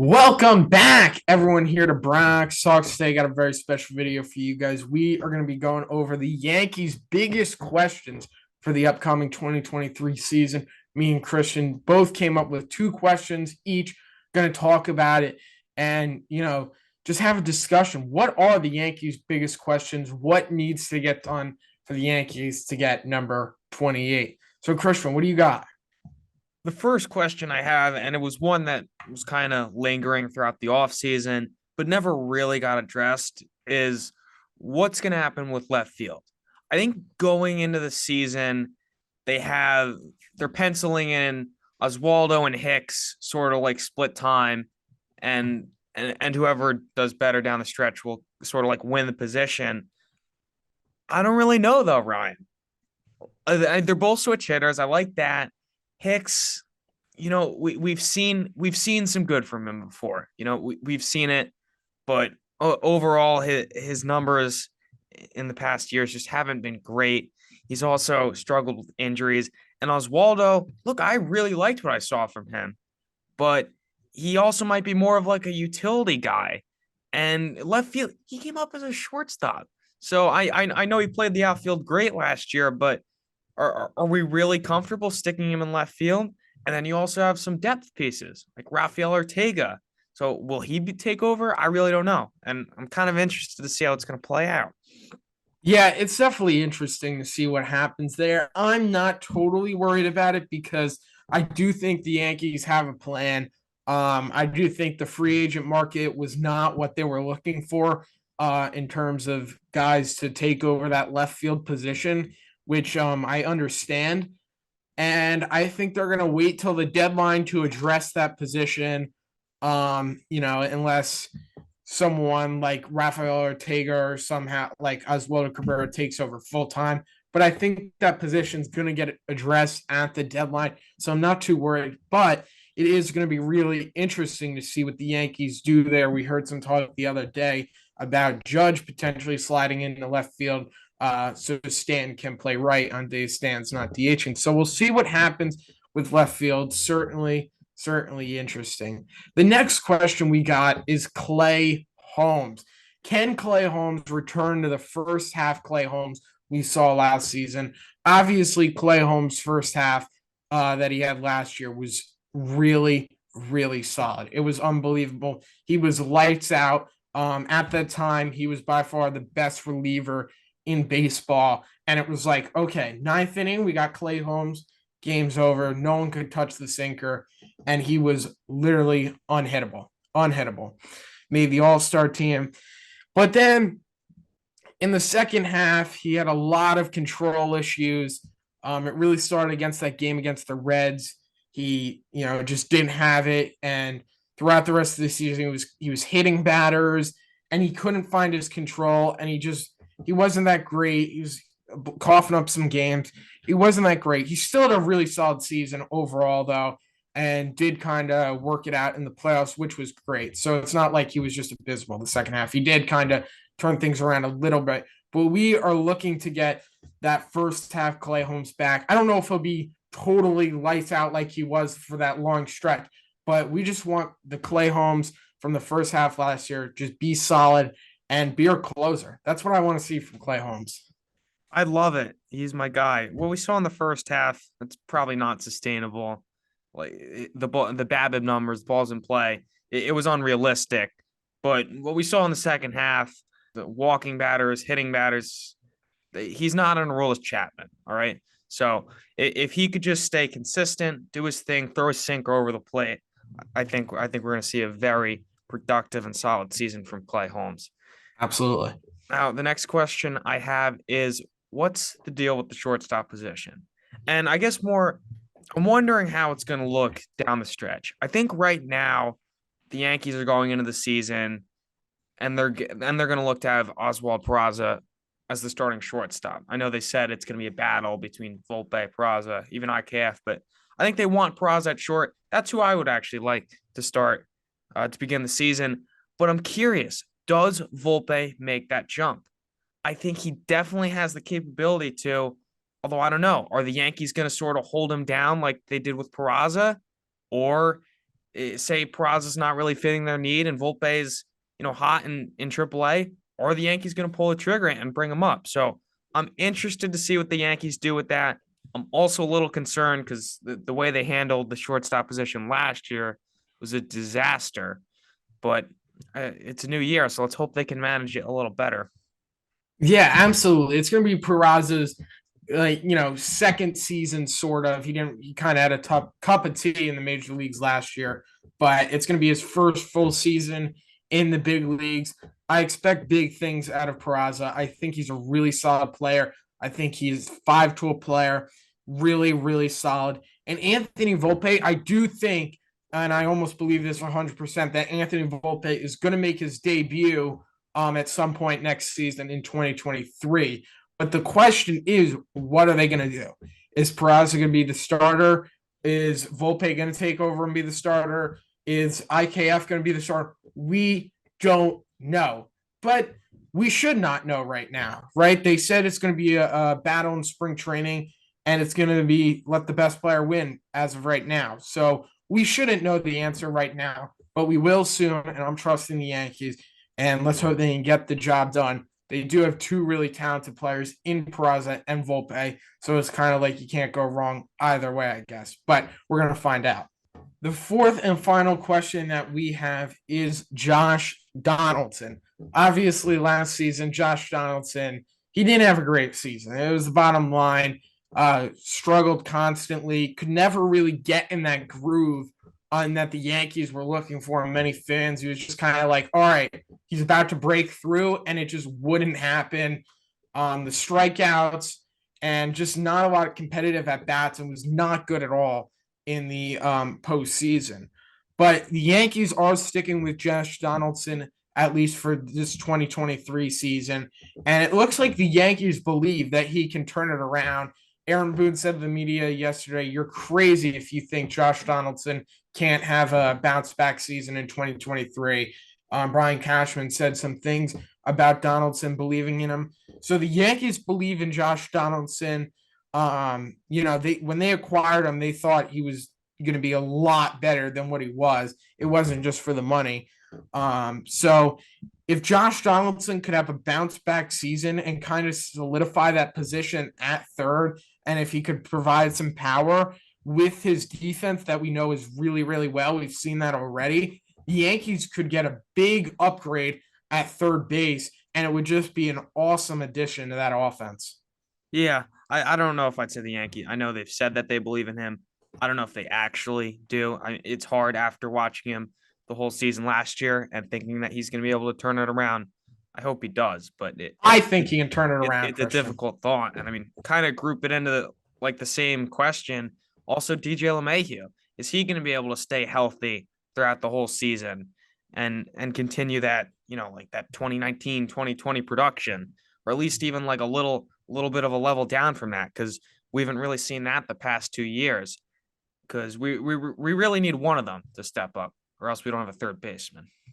Welcome back, everyone, here to Bronx Talks. Today, got a very special video for you guys. We are going to be going over the Yankees' biggest questions for the upcoming 2023 season. Me and Christian both came up with two questions each. Going to talk about it and, just have a discussion. What are the Yankees' biggest questions? What needs to get done for the Yankees to get number 28? So, Christian, what do you got? The first question I have, and it was one that was kind of lingering throughout the offseason, but never really got addressed, is what's going to happen with left field. I think going into the season, they're penciling in Oswaldo and Hicks sort of like split time, and whoever does better down the stretch will sort of like win the position. I don't really know though, Ryan. They're both switch hitters. I like that. Hicks, we've seen some good from him before. We've seen it, but overall, his numbers in the past years just haven't been great. He's also struggled with injuries. And Oswaldo, look, I really liked what I saw from him, but he also might be more of like a utility guy. And left field, he came up as a shortstop. So I know he played the outfield great last year, but are we really comfortable sticking him in left field? And then you also have some depth pieces like Rafael Ortega. So will take over? I really don't know. And I'm kind of interested to see how it's going to play out. Yeah, it's definitely interesting to see what happens there. I'm not totally worried about it because I do think the Yankees have a plan. I do think the free agent market was not what they were looking for in terms of guys to take over that left field position, which I understand. And I think they're going to wait till the deadline to address that position. Unless someone like Rafael Ortega or somehow like Oswaldo Cabrera takes over full time. But I think that position's going to get addressed at the deadline. So I'm not too worried. But it is going to be really interesting to see what the Yankees do there. We heard some talk the other day about Judge potentially sliding into left field. So Stanton can play right on days Stanton's not DHing. So we'll see what happens with left field. Certainly interesting. The next question we got is Clay Holmes. Can Clay Holmes return to the first half Clay Holmes we saw last season? Obviously, Clay Holmes' first half that he had last year was really solid. It was unbelievable. He was lights out. At that time, he was by far the best reliever in baseball. And it was like, okay, ninth inning, we got Clay Holmes. Game's over. No one could touch the sinker. And he was literally unhittable. Made the all-star team. But then in the second half, he had a lot of control issues. It really started against that game against the Reds. He, just didn't have it. And throughout the rest of the season, he was hitting batters and he couldn't find his control. And he wasn't that great. He was coughing up some games. He wasn't that great. He still had a really solid season overall, though, and did kind of work it out in the playoffs, which was great. So it's not like he was just abysmal the second half. He did kind of turn things around a little bit, but we are looking to get that first half Clay Holmes back. I don't know if he'll be totally lights out like he was for that long stretch, but we just want the Clay Holmes from the first half last year just be solid and be our closer. That's what I want to see from Clay Holmes. I love it. He's my guy. What we saw in the first half, it's probably not sustainable. The BABIP numbers, balls in play, it was unrealistic. But what we saw in the second half, the walking batters, hitting batters, he's not on a roll as Chapman. All right. So if he could just stay consistent, do his thing, throw a sinker over the plate, I think we're going to see a very productive and solid season from Clay Holmes. Absolutely. Now, the next question I have is what's the deal with the shortstop position? And I guess I'm wondering how it's going to look down the stretch. I think right now the Yankees are going into the season and they're going to look to have Oswald Peraza as the starting shortstop. I know they said it's going to be a battle between Volpe, Peraza, even IKF, but I think they want Peraza at short. That's who I would actually like to start to begin the season. But I'm curious, does Volpe make that jump? I think he definitely has the capability to, although I don't know. Are the Yankees going to sort of hold him down like they did with Peraza? Or say Peraza's not really fitting their need and Volpe's, hot in AAA, are the Yankees going to pull the trigger and bring him up? So I'm interested to see what the Yankees do with that. I'm also a little concerned because the way they handled the shortstop position last year was a disaster. But it's a new year, so let's hope they can manage it a little better. Yeah, absolutely. It's going to be Peraza's second season sort of. He kind of had a tough cup of tea in the major leagues last year, but it's going to be his first full season in the big leagues. I expect big things out of Peraza. I think he's a really solid player. I think he's 5-tool player, really, really solid. And Anthony Volpe, I do think, and I almost believe this 100%, that Anthony Volpe is going to make his debut at some point next season in 2023. But the question is, what are they going to do? Is Peraza going to be the starter? Is Volpe going to take over and be the starter? Is IKF going to be the starter? We don't know. But we should not know right now, right? They said it's going to be a battle in spring training, and it's going to be let the best player win as of right now. So we shouldn't know the answer right now, but we will soon, and I'm trusting the Yankees. And let's hope they can get the job done. They do have two really talented players in Peraza and Volpe, so it's kind of like you can't go wrong either way, I guess. But we're going to find out. The fourth and final question that we have is Josh Donaldson. Obviously, last season, Josh Donaldson, he didn't have a great season. It was the bottom line. Struggled constantly, could never really get in that groove on that the Yankees were looking for. And many fans, he was just kind of like, all right, he's about to break through, and it just wouldn't happen. The strikeouts and just not a lot of competitive at bats, and was not good at all in the postseason. But the Yankees are sticking with Josh Donaldson at least for this 2023 season, and it looks like the Yankees believe that he can turn it around. Aaron Boone said to the media yesterday, "You're crazy if you think Josh Donaldson can't have a bounce back season in 2023." Brian Cashman said some things about Donaldson believing in him. So the Yankees believe in Josh Donaldson. They when they acquired him, they thought he was going to be a lot better than what he was. It wasn't just for the money. So if Josh Donaldson could have a bounce back season and kind of solidify that position at third, and if he could provide some power with his defense that we know is really, really well, we've seen that already. The Yankees could get a big upgrade at third base, and it would just be an awesome addition to that offense. Yeah, I don't know if I'd say the Yankees. I know they've said that they believe in him. I don't know if they actually do. It's hard after watching him the whole season last year and thinking that he's going to be able to turn it around. I hope he does, but I think he can turn it around, it's a Christian. difficult thought. And I mean, kind of group it into the same question. Also, DJ LeMahieu, is he going to be able to stay healthy throughout the whole season and continue that, like that 2019, 2020 production, or at least even like a little bit of a level down from that, because we haven't really seen that the past 2 years. Because we really need one of them to step up, or else we don't have a third baseman.